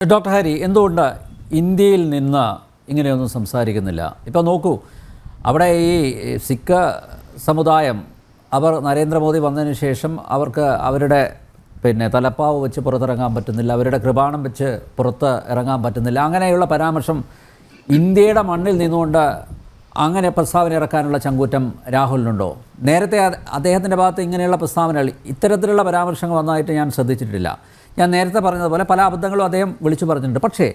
Doctor Hari, എന്തുകൊണ്ട് ഇന്ത്യയിൽ നിന്ന് ഇങ്ങനെയൊന്നും സംസാരിക്കുന്നില്ല? ഇപ്പോൾ നോക്കൂ, അവിടെ ഈ സിഖ് സമുദായം അവർ നരേന്ദ്രമോദി വന്നതിന് ശേഷം അവർക്ക് അവരുടെ തലപ്പാവ് വെച്ച് പുറത്തിറങ്ങാൻ പറ്റുന്നില്ല, അവരുടെ കൃപാണം വെച്ച് പുറത്ത് ഇറങ്ങാൻ പറ്റുന്നില്ല. അങ്ങനെയുള്ള പരാമർശം ഇന്ത്യയുടെ മണ്ണിൽ നിന്നുകൊണ്ട് അങ്ങനെ പ്രസ്താവന ഇറക്കാനുള്ള ചങ്കൂറ്റം രാഹുലിനുണ്ടോ? നേരത്തെ അദ്ദേഹത്തിൻ്റെ ഭാഗത്ത് ഇങ്ങനെയുള്ള പ്രസ്താവനകൾ, ഇത്തരത്തിലുള്ള പരാമർശങ്ങൾ വന്നതായിട്ട് ഞാൻ ശ്രദ്ധിച്ചിട്ടില്ല. ഞാൻ നേരത്തെ പറഞ്ഞതുപോലെ പല അബദ്ധങ്ങളും അദ്ദേഹം വിളിച്ചു പറഞ്ഞിട്ടുണ്ട്. പക്ഷേ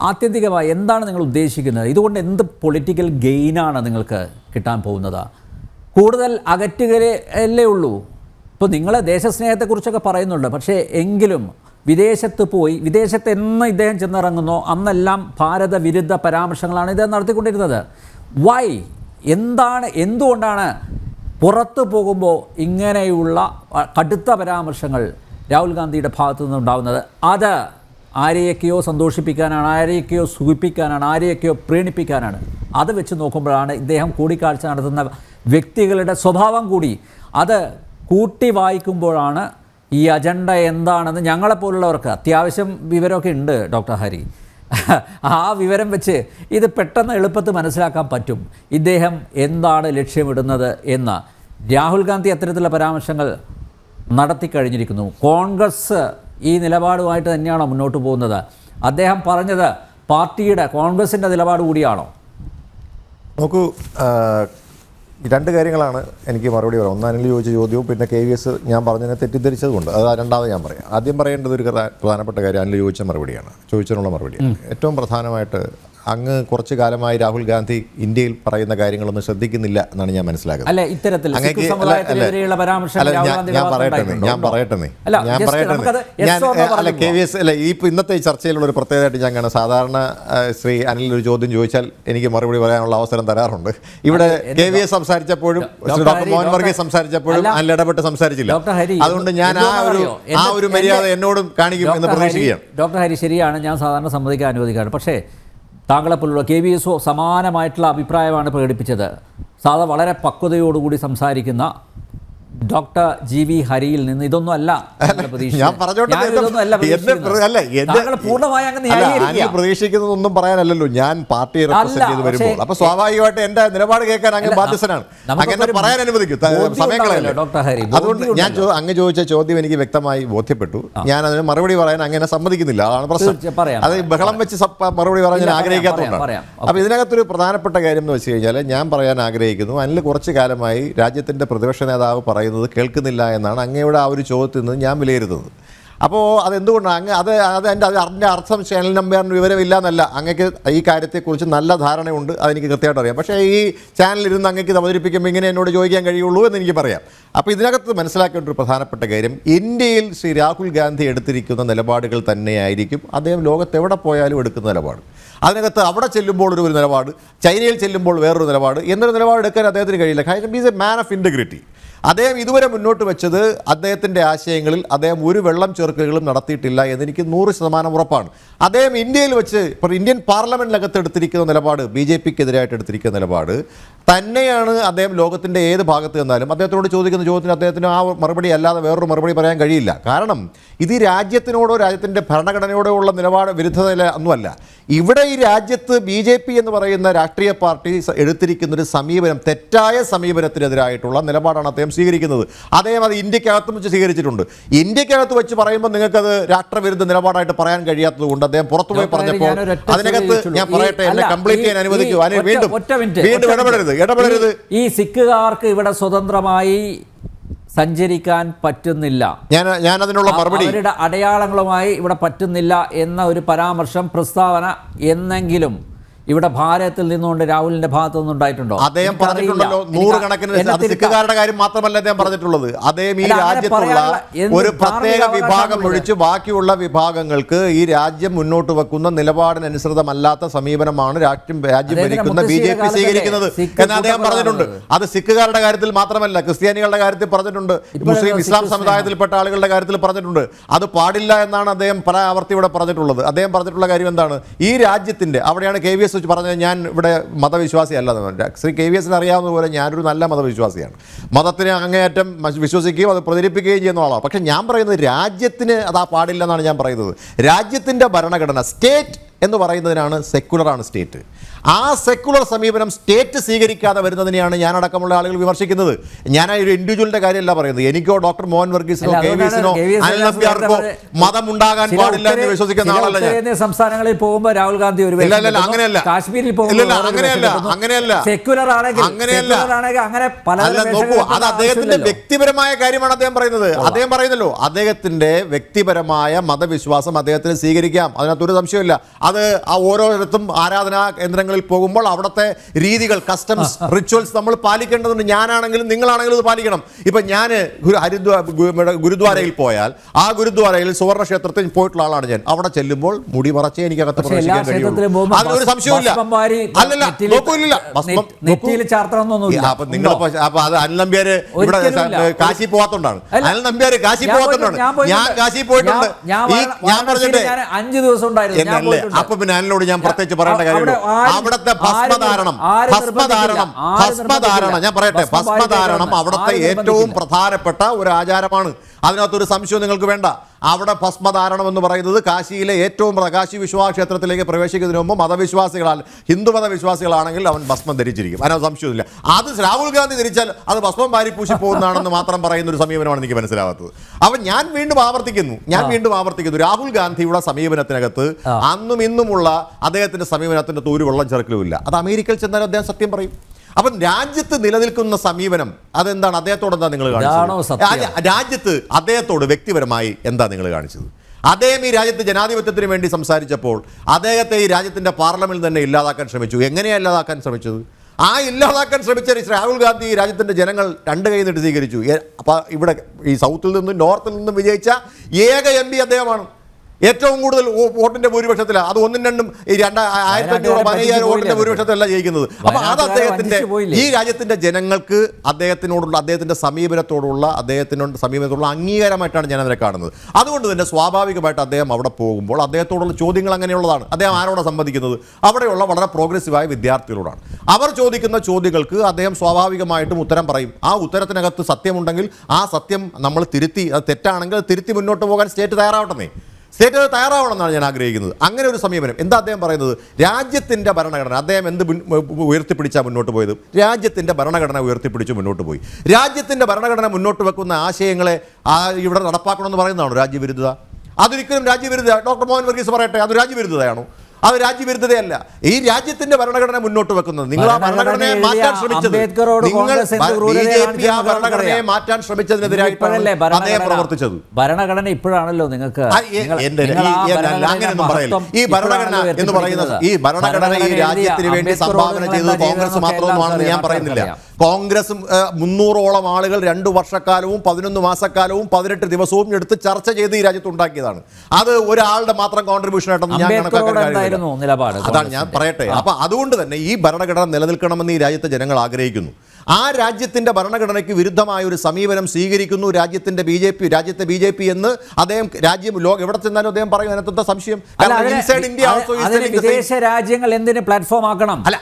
ആത്യന്തികമായി എന്താണ് നിങ്ങൾ ഉദ്ദേശിക്കുന്നത്? ഇതുകൊണ്ട് എന്ത് പൊളിറ്റിക്കൽ ഗെയിനാണ് നിങ്ങൾക്ക് കിട്ടാൻ പോകുന്നത്? കൂടുതൽ അകറ്റുകയല്ലേ ഉള്ളൂ. ഇപ്പോൾ നിങ്ങൾ ദേശസ്നേഹത്തെക്കുറിച്ചൊക്കെ പറയുന്നുണ്ട്, പക്ഷേ എങ്കിലും വിദേശത്ത് പോയി, വിദേശത്ത് എന്ന് ഇദ്ദേഹം ചെന്നിറങ്ങുന്നോ അന്നെല്ലാം ഭാരത വിരുദ്ധ പരാമർശങ്ങളാണ് ഇദ്ദേഹം നടത്തിക്കൊണ്ടിരുന്നത്. വൈ? എന്തുകൊണ്ടാണ് പുറത്തു പോകുമ്പോൾ ഇങ്ങനെയുള്ള കടുത്ത പരാമർശങ്ങൾ രാഹുൽ ഗാന്ധിയുടെ ഭാഗത്തു നിന്നുണ്ടാകുന്നത്? അത് ആരെയൊക്കെയോ സന്തോഷിപ്പിക്കാനാണ്, ആരെയൊക്കെയോ സുഖിപ്പിക്കാനാണ്, ആരെയൊക്കെയോ പ്രീണിപ്പിക്കാനാണ്. അത് വെച്ച് നോക്കുമ്പോഴാണ് ഇദ്ദേഹം കൂടിക്കാഴ്ച നടത്തുന്ന വ്യക്തികളുടെ സ്വഭാവം കൂടി അത് കൂട്ടി വായിക്കുമ്പോഴാണ് ഈ അജണ്ട എന്താണെന്ന് ഞങ്ങളെപ്പോലുള്ളവർക്ക് അത്യാവശ്യം വിവരമൊക്കെ ഉണ്ട് ഡോക്ടർ ഹരി. ആ വിവരം വെച്ച് ഇത് പെട്ടെന്ന് എളുപ്പത്തിൽ മനസ്സിലാക്കാൻ പറ്റും ഇദ്ദേഹം എന്താണ് ലക്ഷ്യമിടുന്നത് എന്ന്. രാഹുൽ ഗാന്ധി അത്തരത്തിലുള്ള പരാമർശങ്ങൾ നടത്തിക്കഴിഞ്ഞിരിക്കുന്നു. കോൺഗ്രസ് ഈ നിലപാടുമായിട്ട് തന്നെയാണോ മുന്നോട്ട് പോകുന്നത്? അദ്ദേഹം പറഞ്ഞത് പാർട്ടിയുടെ കോൺഗ്രസിൻ്റെ നിലപാട് കൂടിയാണോ? നോക്കൂ, രണ്ട് കാര്യങ്ങളാണ് എനിക്ക് മറുപടി പറയാം. ഒന്ന് അനിൽ ചോദിച്ച ചോദ്യവും പിന്നെ KVS ഞാൻ പറഞ്ഞതിനെ തെറ്റിദ്ധരിച്ചതുകൊണ്ട് അത് രണ്ടാമത് ഞാൻ പറയാം. ആദ്യം പറയേണ്ടത് ഒരു പ്രധാനപ്പെട്ട കാര്യം അനിൽ ചോദിച്ച മറുപടിയാണ്, ചോദിച്ചതിനുള്ള മറുപടിയാണ്. ഏറ്റവും പ്രധാനമായിട്ട് അങ്ങ് കുറച്ചു കാലമായി രാഹുൽ ഗാന്ധി ഇന്ത്യയിൽ പറയുന്ന കാര്യങ്ങളൊന്നും ശ്രദ്ധിക്കുന്നില്ല എന്നാണ് ഞാൻ മനസ്സിലാക്കുന്നത്. KVS ഇന്നത്തെ ചർച്ചയിലുള്ള ഒരു പ്രത്യേകതയായിട്ട് ഞാൻ കാണാം. സാധാരണ ശ്രീ അനിൽ ഒരു ചോദ്യം ചോദിച്ചാൽ എനിക്ക് മറുപടി പറയാനുള്ള അവസരം തരാറുണ്ട്. ഇവിടെ KVS സംസാരിച്ചപ്പോഴും ഡോക്ടർ മോഹൻ വർഗീസ് സംസാരിച്ചപ്പോഴും അനിൽ ഇടപെട്ട് സംസാരിച്ചില്ല. അതുകൊണ്ട് ഞാൻ ആ ഒരു മര്യാദ എന്നോടും കാണിക്കും എന്ന് പ്രതീക്ഷിക്കുകയാണ്. ഡോക്ടർ ഹരി, ശരിയാണ്, ഞാൻ സാധാരണ സമ്മതിക്കാൻ അനുവദിക്കാറ്. പക്ഷേ താങ്കളെപ്പോലുള്ള KVS സമാനമായിട്ടുള്ള അഭിപ്രായമാണ് പ്രകടിപ്പിച്ചത്. വളരെ പക്വതയോടുകൂടി സംസാരിക്കുന്ന ഡോക്ടർ GV ഹരിയിൽ നിന്ന് ഇതൊന്നും അല്ല പ്രതീക്ഷിക്കുന്നതൊന്നും പറയാനല്ലല്ലോ. ഞാൻ പാർട്ടിയെ റെപ്രസെന്റ് ചെയ്ത് വരുമ്പോൾ അപ്പൊ സ്വാഭാവികമായിട്ട് എന്റെ നിലപാട് കേൾക്കാൻ അങ്ങ് ബാധ്യസ്ഥനാണ്. അങ്ങനെ പറയാൻ അനുവദിക്കും, സമയങ്ങളല്ല. അതുകൊണ്ട് ഞാൻ അങ്ങ് ചോദിച്ച ചോദ്യം എനിക്ക് വ്യക്തമായി ബോധ്യപ്പെട്ടു. ഞാൻ അതിന് മറുപടി പറയാൻ അങ്ങനെ സമ്മതിക്കുന്നില്ല. അതാണ് പ്രശ്നം. അത് ബഹളം വെച്ച് മറുപടി പറയാൻ ഞാൻ ആഗ്രഹിക്കാത്തതുകൊണ്ടാണ്. അപ്പൊ ഇതിനകത്തൊരു പ്രധാനപ്പെട്ട കാര്യം എന്ന് വെച്ച് കഴിഞ്ഞാൽ ഞാൻ പറയാൻ ആഗ്രഹിക്കുന്നു, അതിൽ കുറച്ചു കാലമായി രാജ്യത്തിന്റെ പ്രതിപക്ഷ നേതാവ് പറയുന്നത് കേൾക്കുന്നില്ല എന്നാണ് അങ്ങയുടെ ആ ഒരു ചോദ്യത്തിൽ നിന്ന് ഞാൻ വിലയിരുത്തുന്നത്. അപ്പോൾ അതെന്തുകൊണ്ടാണ് അതിൻ്റെ അർത്ഥം ചാനൽ നമ്പറിന് വിവരമില്ല എന്നല്ല. അങ്ങക്ക് ഈ കാര്യത്തെക്കുറിച്ച് നല്ല ധാരണയുണ്ട്, അതെനിക്ക് കൃത്യമായിട്ട് അറിയാം. പക്ഷേ ഈ ചാനലിരുന്ന് അങ്ങക്ക് ഇത് അവതരിപ്പിക്കുമ്പോൾ ഇങ്ങനെ എന്നോട് ചോദിക്കാൻ കഴിയുള്ളൂ എന്ന് എനിക്ക് പറയാം. അപ്പോൾ ഇതിനകത്ത് മനസ്സിലാക്കേണ്ട ഒരു പ്രധാനപ്പെട്ട കാര്യം, ഇന്ത്യയിൽ ശ്രീ രാഹുൽ ഗാന്ധി എടുത്തിരിക്കുന്ന നിലപാടുകൾ തന്നെയായിരിക്കും അദ്ദേഹം ലോകത്ത് എവിടെ പോയാലും എടുക്കുന്ന നിലപാട്. അതിനകത്ത് അവിടെ ചെല്ലുമ്പോൾ ഒരു നിലപാട്, ചൈനയിൽ ചെല്ലുമ്പോൾ വേറൊരു നിലപാട് എന്നൊരു നിലപാട് എടുക്കാൻ അദ്ദേഹത്തിന് കഴിയില്ല. കാരണം is a man of integrity. അദ്ദേഹം ഇതുവരെ മുന്നോട്ട് വെച്ചത് അദ്ദേഹത്തിൻ്റെ ആശയങ്ങളിൽ അദ്ദേഹം ഒരു വെള്ളം ചേർക്കലുകളും നടത്തിയിട്ടില്ല എന്നെനിക്ക് 100% ഉറപ്പാണ്. അദ്ദേഹം ഇന്ത്യയിൽ വെച്ച് ഇപ്പോൾ ഇന്ത്യൻ പാർലമെൻറ്റിനകത്ത് എടുത്തിരിക്കുന്ന നിലപാട്, BJPക്ക് എതിരായിട്ട് എടുത്തിരിക്കുന്ന നിലപാട് തന്നെയാണ് അദ്ദേഹം ലോകത്തിൻ്റെ ഏത് ഭാഗത്ത് നിന്നാലും അദ്ദേഹത്തോട് ചോദിക്കുന്ന ചോദ്യത്തിന് അദ്ദേഹത്തിന് ആ മറുപടി അല്ലാതെ വേറൊരു മറുപടി പറയാൻ കഴിയില്ല. കാരണം ഇത് രാജ്യത്തിനോടോ രാജ്യത്തിൻ്റെ ഭരണഘടനയോടോ ഉള്ള നിലപാട് വിരുദ്ധത ഒന്നുമല്ല. ഇവിടെ ഈ രാജ്യത്ത് BJP എന്ന് പറയുന്ന രാഷ്ട്രീയ പാർട്ടി എടുത്തിരിക്കുന്നൊരു സമീപനം, തെറ്റായ സമീപനത്തിനെതിരായിട്ടുള്ള നിലപാടാണ് അദ്ദേഹം സ്വീകരിക്കുന്നത്. അദ്ദേഹം അത് ഇന്ത്യക്കകത്തും വെച്ച് സ്വീകരിച്ചിട്ടുണ്ട്. ഇന്ത്യക്കകത്ത് വെച്ച് പറയുമ്പോൾ നിങ്ങൾക്കത് രാഷ്ട്രവിരുദ്ധ നിലപാടായിട്ട് പറയാൻ കഴിയാത്തത് കൊണ്ട് അദ്ദേഹം പുറത്തുപോയി പറഞ്ഞപ്പോൾ അതിനകത്ത് ഞാൻ പറയട്ടെ, എന്നെ കംപ്ലീറ്റ് ചെയ്യാൻ അനുവദിക്കൂ. വീണ്ടും ഇടപെടരുത്. ഈ സിഖുകാർക്ക് ഇവിടെ സ്വതന്ത്രമായി സഞ്ചരിക്കാൻ പറ്റുന്നില്ല, ഞാൻ അതിനുള്ള മറുപടി, അവരുടെ അടയാളങ്ങളുമായി ഇവിടെ പറ്റുന്നില്ല എന്ന ഒരു പരാമർശം, പ്രസ്താവന എന്നെങ്കിലും ഇവിടെ ഭാരതത്തിൽ നിന്നുകൊണ്ട് രാഹുലിന്റെ ഭാഗത്തു നിന്നുണ്ടായിട്ടുണ്ടോ? അദ്ദേഹം പറഞ്ഞിട്ടുണ്ടല്ലോ, നൂറുകണക്കിന് സിഖുകാരുടെ കാര്യം മാത്രമല്ല അദ്ദേഹം പറഞ്ഞിട്ടുള്ളത്. അദ്ദേഹം ഈ രാജ്യത്തുള്ള ഒരു പ്രത്യേക വിഭാഗം ഒഴിച്ച് ബാക്കിയുള്ള വിഭാഗങ്ങൾക്ക് ഈ രാജ്യം മുന്നോട്ട് വെക്കുന്ന നിലപാടിനനുസൃതമല്ലാത്ത സമീപനമാണ് രാജ്യം ഭരിക്കുന്ന BJP സ്വീകരിക്കുന്നത് എന്ന് അദ്ദേഹം പറഞ്ഞിട്ടുണ്ട്. അത് സിഖുകാരുടെ കാര്യത്തിൽ മാത്രമല്ല, ക്രിസ്ത്യാനികളുടെ കാര്യത്തിൽ പറഞ്ഞിട്ടുണ്ട്, മുസ്ലിം ഇസ്ലാം സമുദായത്തിൽപ്പെട്ട ആളുകളുടെ കാര്യത്തിൽ പറഞ്ഞിട്ടുണ്ട്. അത് പാടില്ല എന്നാണ് അദ്ദേഹം പല ആവർത്തി ഇവിടെ പറഞ്ഞിട്ടുള്ളത്. അദ്ദേഹം പറഞ്ഞിട്ടുള്ള കാര്യം എന്താണ്? ഈ രാജ്യത്തിന്റെ, അവിടെയാണ് KVS KVS പറഞ്ഞത് ഞാൻ ഇവിടെ മതവിശ്വാസിയല്ല. ശ്രീ KVS അറിയാവുന്ന പോലെ ഞാനൊരു നല്ല മതവിശ്വാസിയാണ്. മതത്തിനെ അങ്ങേയറ്റം വിശ്വസിക്കുകയും അത് പ്രചരിപ്പിക്കുകയും ചെയ്യുന്ന ആളാണ്. പക്ഷേ ഞാൻ പറയുന്നത് രാജ്യത്തിന് അതാ പാടില്ലെന്നാണ് ഞാൻ പറയുന്നത്. രാജ്യത്തിൻ്റെ ഭരണഘടന സ്റ്റേറ്റ് എന്ന് പറയുന്നതിനാണ് സെക്കുലറാണ് സ്റ്റേറ്റ്. ആ സെക്കുലർ സമീപനം സ്റ്റേറ്റ് സ്വീകരിക്കാതെ വരുന്നതിനെയാണ് ഞാനടക്കമുള്ള ആളുകൾ വിമർശിക്കുന്നത്. ഞാൻ ഒരു ഇൻഡിവിജ്വലിന്റെ കാര്യമല്ല പറയുന്നത്. എനിക്കോ ഡോക്ടർ മോഹൻ വർഗീസിനോ KVSനോ അനിൽ നമ്പ്യാർക്കോ മതം ഉണ്ടാകാൻ പാടില്ല എന്ന് വിശ്വസിക്കുന്ന ആളല്ല ഞാൻ. സംസ്ഥാനങ്ങളിൽ പോകുമ്പോൾ രാഹുൽ ഗാന്ധി ഒരു അങ്ങനെയല്ല, കാശ്മീരിൽ നോക്കൂ, അത് അദ്ദേഹത്തിന്റെ വ്യക്തിപരമായ കാര്യമാണ് അദ്ദേഹം പറയുന്നത്. അദ്ദേഹം പറയുന്നല്ലോ അദ്ദേഹത്തിന്റെ വ്യക്തിപരമായ മതവിശ്വാസം അദ്ദേഹത്തിന് സ്വീകരിക്കാം, അതിനകത്തൊരു സംശയമില്ല. അത് ആ ഓരോരിടത്തും ആരാധനാ കേന്ദ്രങ്ങളിൽ പോകുമ്പോൾ അവിടുത്തെ രീതികൾ, കസ്റ്റംസ്, റിച്വൽസ് നമ്മൾ പാലിക്കേണ്ടതുണ്ട്. ഞാനാണെങ്കിലും നിങ്ങളാണെങ്കിലും ഇത് പാലിക്കണം. ഇപ്പൊ ഞാൻ ഗുരുദ്വാരയിൽ പോയാൽ ആ ഗുരുദ്വാരയിൽ സുവർണ ക്ഷേത്രത്തിൽ പോയിട്ടുള്ള ആളാണ് ഞാൻ. അവിടെ ചെല്ലുമ്പോൾ മുടി മറച്ചേ എനിക്ക് അകത്ത് പ്രവേശിക്കാൻ കഴിയുള്ളൂ. അതിനൊരു സംശയമില്ല. അല്ലല്ല, നോക്കൂല്ല, അപ്പൊ നിങ്ങൾ അപ്പൊ അത് അനിൽ നമ്പ്യാർ ഇവിടെ കാശി പോവാത്തോണ്ടാണ്. അനിൽ നമ്പ്യാർ കാശി പോവാത്തോണ്ടാണ്. ഞാൻ കാശി പോയിട്ടുണ്ട്. ഞാൻ പറഞ്ഞിട്ട് 5 ദിവസം ഉണ്ടായിരുന്നു. അപ്പൊ പിന്നെ അനിലോട് ഞാൻ പ്രത്യേകിച്ച് പറയേണ്ട കാര്യമുള്ളൂ. അവിടുത്തെ ഭസ്മധാരണം ഞാൻ പറയട്ടെ, ഭസ്മധാരണം അവിടുത്തെ ഏറ്റവും പ്രധാനപ്പെട്ട ഒരു ആചാരമാണ്. അതിനകത്തൊരു സംശയം നിങ്ങൾക്ക് വേണ്ട. അവിടെ ഭസ്മധാരണം എന്ന് പറയുന്നത് കാശിയിലെ ഏറ്റവും കാശി വിശ്വാസ ക്ഷേത്രത്തിലേക്ക് പ്രവേശിക്കുന്നതിന് മുമ്പ് മതവിശ്വാസികളാൽ ഹിന്ദു മതവിശ്വാസികളാണെങ്കിൽ അവൻ ഭസ്മം ധരിച്ചിരിക്കും. അതിനകത്ത് സംശയമില്ല. അത് രാഹുൽ ഗാന്ധി ധരിച്ചാൽ അത് ഭസ്മം വാരിപ്പൂശി പോകുന്നതാണെന്ന് മാത്രം പറയുന്ന ഒരു സമീപനമാണ് എനിക്ക് മനസ്സിലാവാത്തത്. അപ്പം ഞാൻ വീണ്ടും ആവർത്തിക്കുന്നു രാഹുൽ ഗാന്ധിയുടെ സമീപനത്തിനകത്ത് അന്നും ഇന്നുമുള്ള അദ്ദേഹത്തിന്റെ സമീപനത്തിന്റെ തൂര് വെള്ളം ചേർക്കലുമില്ല. അത് അമേരിക്കയിൽ ചെന്നാലും അദ്ദേഹം സത്യം പറയും. അപ്പം രാജ്യത്ത് നിലനിൽക്കുന്ന സമീപനം അതെന്താണ്? അദ്ദേഹത്തോട് എന്താ നിങ്ങൾ കാണിച്ചത്? രാജ്യത്ത് അദ്ദേഹത്തോട് വ്യക്തിപരമായി എന്താ നിങ്ങൾ കാണിച്ചത്? അദ്ദേഹം ഈ രാജ്യത്ത് ജനാധിപത്യത്തിന് വേണ്ടി സംസാരിച്ചപ്പോൾ അദ്ദേഹത്തെ ഈ രാജ്യത്തിൻ്റെ പാർലമെന്റിൽ തന്നെ ഇല്ലാതാക്കാൻ ശ്രമിച്ചു. എങ്ങനെയാണ് ഇല്ലാതാക്കാൻ ശ്രമിച്ചത്? ആ ഇല്ലാതാക്കാൻ ശ്രമിച്ച രാഹുൽ ഗാന്ധി ഈ രാജ്യത്തിൻ്റെ ജനങ്ങൾ 2 കൈ നീട്ടി സ്വീകരിച്ചു. അപ്പം ഇവിടെ ഈ സൗത്തിൽ നിന്നും നോർത്തിൽ നിന്നും വിജയിച്ച ഏക MP അദ്ദേഹമാണ്. ഏറ്റവും കൂടുതൽ വോട്ടിന്റെ ഭൂരിപക്ഷത്തിലാണ്. അത് 1ഉം 2ഉം 1500 വോട്ടിന്റെ ഭൂരിപക്ഷത്തിലല്ല ജയിക്കുന്നത്. അപ്പൊ അത് അദ്ദേഹത്തിന്റെ ഈ രാജ്യത്തിന്റെ ജനങ്ങൾക്ക് അദ്ദേഹത്തിന്റെ സമീപനത്തോടുള്ള അംഗീകാരമായിട്ടാണ് ഞാൻ അതിനെ കാണുന്നത്. അതുകൊണ്ട് തന്നെ സ്വാഭാവികമായിട്ട് അദ്ദേഹം അവിടെ പോകുമ്പോൾ അദ്ദേഹത്തോടുള്ള ചോദ്യങ്ങൾ അങ്ങനെയുള്ളതാണ്. അദ്ദേഹം ആരോടാണ് സംവദിക്കുന്നത്? അവിടെയുള്ള വളരെ പ്രോഗ്രസീവായ വിദ്യാർത്ഥികളോടാണ്. അവർ ചോദിക്കുന്ന ചോദ്യങ്ങൾക്ക് അദ്ദേഹം സ്വാഭാവികമായിട്ടും ഉത്തരം പറയും. ആ ഉത്തരത്തിനകത്ത് സത്യമുണ്ടെങ്കിൽ ആ സത്യം നമ്മൾ തിരുത്തി, അത് തെറ്റാണെങ്കിൽ തിരുത്തി മുന്നോട്ട് പോകാൻ സ്റ്റേറ്റ് തയ്യാറാവണമെന്നാണ് ഞാൻ ആഗ്രഹിക്കുന്നത്. അങ്ങനെ ഒരു സമീപനം എന്താ അദ്ദേഹം പറയുന്നത്? രാജ്യത്തിൻ്റെ ഭരണഘടന അദ്ദേഹം എന്ത് ഉയർത്തിപ്പിടിച്ചാണ് മുന്നോട്ട് പോയത്? രാജ്യത്തിൻ്റെ ഭരണഘടന ഉയർത്തിപ്പിടിച്ച് മുന്നോട്ട് പോയി. രാജ്യത്തിൻ്റെ ഭരണഘടന മുന്നോട്ട് വെക്കുന്ന ആശയങ്ങളെ ഇവിടെ നടപ്പാക്കണമെന്ന് പറയുന്നതാണോ രാജ്യവിരുദ്ധത? അതൊരിക്കലും രാജ്യവിരുദ്ധ. ഡോക്ടർ മോഹൻ വർഗീസ് പറയട്ടെ, അത് രാജ്യവിരുദ്ധതയാണോ? അത് രാജ്യവിരുദ്ധതയല്ല. ഈ രാജ്യത്തിന്റെ ഭരണഘടന മുന്നോട്ട് വെക്കുന്നത് നിങ്ങൾ ആ ഭരണഘടനയെ മാറ്റാൻ ശ്രമിച്ചത്, BJP ആ ഭരണഘടനയെ മാറ്റാൻ ശ്രമിച്ചതിനെതിരായിട്ടാണ് അദ്ദേഹം പ്രവർത്തിച്ചത്. ഭരണഘടന ഇപ്പോഴാണല്ലോ നിങ്ങൾക്ക് അങ്ങനെയൊന്നും പറയില്ല. ഈ ഭരണഘടന എന്ന് പറയുന്നത് ഈ രാജ്യത്തിന് വേണ്ടി സംഭാവന ചെയ്തത് കോൺഗ്രസ് മാത്രമൊന്നുമാണെന്ന് ഞാൻ പറയുന്നില്ല. കോൺഗ്രസ് 300ഓളം ആളുകൾ 2 വർഷക്കാലവും 11 മാസക്കാലവും 18 ദിവസവും എടുത്ത് ചർച്ച ചെയ്ത് ഈ രാജ്യത്ത് ഉണ്ടാക്കിയതാണ്. അത് ഒരാളുടെ മാത്രം കോൺട്രിബ്യൂഷൻ ആയിട്ടൊന്നും ഞാൻ കണക്കാക്കാൻ കഴിയില്ല. അതാണ് ഞാൻ പറയട്ടെ. അപ്പൊ അതുകൊണ്ട് തന്നെ ഈ ഭരണഘടന നിലനിൽക്കണമെന്ന് ഈ രാജ്യത്തെ ജനങ്ങൾ ആഗ്രഹിക്കുന്നു. ആ രാജ്യത്തിന്റെ ഭരണഘടനയ്ക്ക് വിരുദ്ധമായ ഒരു സമീപനം സ്വീകരിക്കുന്നു രാജ്യത്തെ BJP എന്ന് അദ്ദേഹം എവിടെ ചെന്നാലും അദ്ദേഹം പറയും. അതിനകത്തെ സംശയം വിദേശ രാജ്യങ്ങൾ എന്തിന് പ്ലാറ്റ്ഫോം ആക്കണം? അല്ല,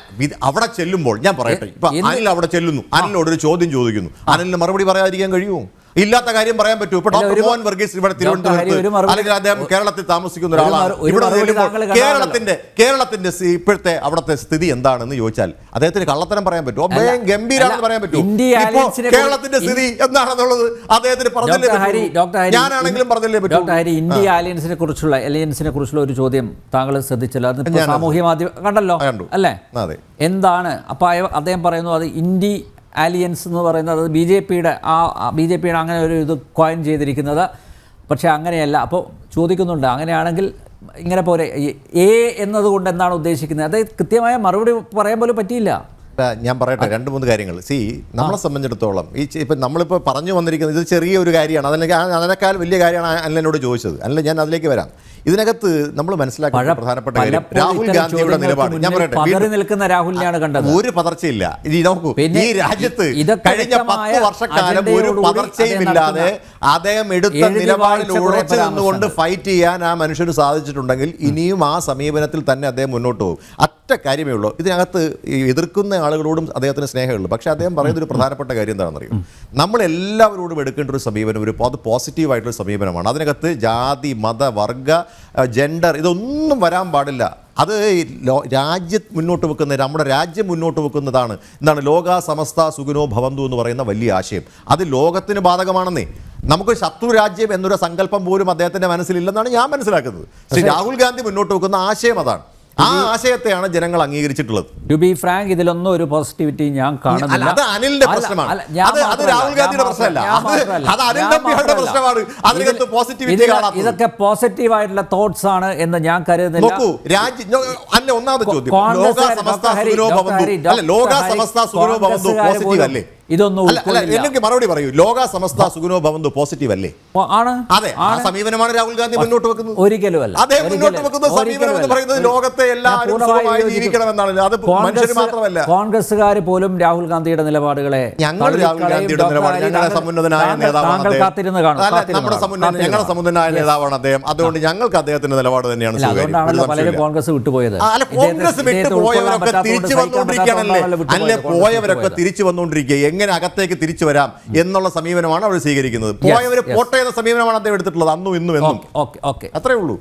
അവിടെ ചെല്ലുമ്പോൾ ഞാൻ പറയട്ടെ, ഇപ്പൊ അനിൽ അവിടെ ചെല്ലുന്നു, അനിലിനോടൊരു ചോദ്യം ചോദിക്കുന്നു, അനിലിന് മറുപടി പറയാതിരിക്കാൻ കഴിയുമോ? ഇല്ലാത്ത കാര്യം പറയാൻ പറ്റൂ. ഇപ്പൊ ഡോക്ടർ മോഹൻ വർഗീസ് ഇവിടെ തിരുവനന്തപുരത്ത് അല്ലെങ്കിൽ അദ്ദേഹം കേരളത്തിൽ താമസിക്കുന്ന ഒരാളാണ്. ഇവിടെ കേരളത്തിന്റെ ഇപ്പോഴത്തെ അവിടുത്തെ സ്ഥിതി എന്താണെന്ന് ചോദിച്ചാൽ അദ്ദേഹത്തിന് കള്ളത്തരം പറയാൻ പറ്റുമോ? ഗംഭീരാണെന്ന് പറയാൻ പറ്റുമോ? കേരളത്തിന്റെ സ്ഥിതി എന്താണെന്നുള്ളത് അദ്ദേഹത്തിന് പറഞ്ഞല്ലേ പറ്റൂ. ഞാനാണെങ്കിലും പറഞ്ഞല്ലേ പറ്റൂ. ഇന്ത്യ അലയൻസിനെ കുറിച്ചുള്ള ഒരു ചോദ്യം താങ്കൾ ശ്രദ്ധിച്ചല്ലോ, അത് സാമൂഹ്യ മാധ്യമം കണ്ടല്ലോ അല്ലേ? എന്താണ് അപ്പൊ അദ്ദേഹം പറയുന്നു, അത് ഇന്ത്യ അലിയൻസ് എന്ന് പറയുന്നത് ബി ജെ പിയുടെ അങ്ങനെ ഒരു ഇത് കോയിൻ ചെയ്തിരിക്കുന്നത്. പക്ഷേ അങ്ങനെയല്ല. അപ്പോൾ ചോദിക്കുന്നുണ്ട്, അങ്ങനെയാണെങ്കിൽ ഇങ്ങനെ പോലെ എന്നതുകൊണ്ട് എന്താണ് ഉദ്ദേശിക്കുന്നത്? അത് കൃത്യമായ മറുപടി പറയാൻ പോലും പറ്റിയില്ല. ഞാൻ പറയട്ടെ 2-3 കാര്യങ്ങൾ. നമ്മളെ സംബന്ധിച്ചിടത്തോളം ഇപ്പം നമ്മളിപ്പോൾ പറഞ്ഞു വന്നിരിക്കുന്നത് ഇത് ചെറിയൊരു കാര്യമാണ്. അതിനേക്കാൾ വലിയ കാര്യമാണ് അനിലിനോട് ചോദിച്ചത്. അല്ല, ഞാൻ അതിലേക്ക് വരാം. ഇതിനകത്ത് നമ്മൾ മനസ്സിലാക്കുന്ന പ്രധാനപ്പെട്ട കാര്യം രാഹുൽ ഗാന്ധിയുടെ നിലപാട്. ഞാൻ പറയട്ടെ, ഒരു പതർച്ചയില്ല. നോക്കൂ, ഈ രാജ്യത്ത് കഴിഞ്ഞ 10 വർഷക്കാലം ഒരു പതർച്ചയുമില്ലാതെ അദ്ദേഹം എടുത്ത നിലപാടിൽ ഉറച്ചു നിന്നുകൊണ്ട് ഫൈറ്റ് ചെയ്യാൻ ആ മനുഷ്യന് സാധിച്ചിട്ടുണ്ടെങ്കിൽ ഇനിയും ആ സമീപനത്തിൽ തന്നെ അദ്ദേഹം മുന്നോട്ട് പോകും. ഒറ്റ കാര്യമേ ഉള്ളൂ. ഇതിനകത്ത് ഈ എതിർക്കുന്ന ആളുകളോടും അദ്ദേഹത്തിന് സ്നേഹമുള്ളൂ. പക്ഷേ അദ്ദേഹം പറയുന്നൊരു പ്രധാനപ്പെട്ട കാര്യം എന്താണെന്നറിയും, നമ്മളെല്ലാവരോടും എടുക്കേണ്ട ഒരു സമീപനം അത് പോസിറ്റീവായിട്ടുള്ള സമീപനമാണ്. അതിനകത്ത് ജാതി, മത, വർഗ, ജെൻഡർ ഇതൊന്നും വരാൻ പാടില്ല. അത് രാജ്യം മുന്നോട്ട് വെക്കുന്ന, നമ്മുടെ രാജ്യം മുന്നോട്ട് വെക്കുന്നതാണ്. എന്താണ് ലോകാ സമസ്ത സുഖിനോ ഭവന്തു എന്ന് പറയുന്ന വലിയ ആശയം. അത് ലോകത്തിന് ബാധകമാണെന്നേ. നമുക്ക് ശത്രു രാജ്യം എന്നൊരു സങ്കല്പം പോലും അദ്ദേഹത്തിൻ്റെ മനസ്സിലില്ലെന്നാണ് ഞാൻ മനസ്സിലാക്കുന്നത്. ശ്രീ രാഹുൽ ഗാന്ധി മുന്നോട്ട് വെക്കുന്ന ആശയം അതാണ്. ആ ആശയത്തെയാണ് ജനങ്ങൾ അംഗീകരിച്ചിട്ടുള്ളത്. ടു ബി ഫ്രാങ്ക്, ഇതിലൊന്നും ഒരു പോസിറ്റിവിറ്റി ഞാൻ കാണുന്നില്ല. അത് അനിലിന്റെ പ്രശ്നമാണ്, അത് രാഹുൽ ഗാന്ധിയുടെ പ്രശ്നമല്ല. അത് അനിൽ നമ്പ്യാരുടെ പ്രശ്നമാണ്. അതിനകത്ത് പോസിറ്റിവിറ്റി കാണാത്തത്. ഇതൊക്കെ പോസിറ്റീവ് ആയിട്ടുള്ള തോട്ട്സ് ആണ് എന്ന് ഞാൻ കരുതുന്നില്ല. നോക്കൂ, ഒന്നാമത്തെ ചോദ്യം, ലോക സമസ്ത സുഖിനോ ഭവന്തു പോസിറ്റീവ് അല്ലേ? ഇതൊന്നും എനിക്ക് മറുപടി പറയൂ. ലോക സമസ്ത സുഖിനോ ഭവന്തു പോസിറ്റീവ് അല്ലേ? അതെ, ആ സമീപനമാണ് രാഹുൽ ഗാന്ധി മുന്നോട്ട് വെക്കുന്നത്. ഒരിക്കലുമല്ല. അദ്ദേഹം മുന്നോട്ട് വെക്കുന്ന സമീപനം എന്ന് പറയുന്നത് ലോകത്തെ എല്ലാവരും സുഖമായി ജീവിക്കണമെന്നാണ്. അത് മനുഷ്യർ മാത്രമല്ല, കോൺഗ്രസ്സുകാർ പോലും രാഹുൽ ഗാന്ധിയുടെ നിലപാടുകളെ, ഞങ്ങൾ രാഹുൽ ഗാന്ധിയുടെ നിലപാട്, ഞങ്ങളുടെ സമുന്നതനായ നേതാവാണ് ഞങ്ങളുടെ സമുന്നതനായ നേതാവാണ് അദ്ദേഹം. അതുകൊണ്ട് ഞങ്ങൾക്ക് അദ്ദേഹത്തിന്റെ നിലപാട് തന്നെയാണ് പലരും കോൺഗ്രസ് വിട്ടുപോയത്. കോൺഗ്രസ് വിട്ടുപോയവരൊക്കെ തിരിച്ചു വന്നുകൊണ്ടിരിക്കുകയാണല്ലേ? അല്ലെ, പോയവരൊക്കെ തിരിച്ചു വന്നുകൊണ്ടിരിക്കുക. എങ്ങനെ അകത്തേക്ക് തിരിച്ചു വരാം എന്നുള്ള സമീപനമാണ് അവർ സ്വീകരിക്കുന്നത്. പോയവർ പോട്ടെ എന്ന സമീപനമാണ് അദ്ദേഹം എടുത്തിട്ടുള്ളത്, അന്നും ഇന്നും എന്നും. ഓക്കെ, അത്രേ ഉള്ളൂ.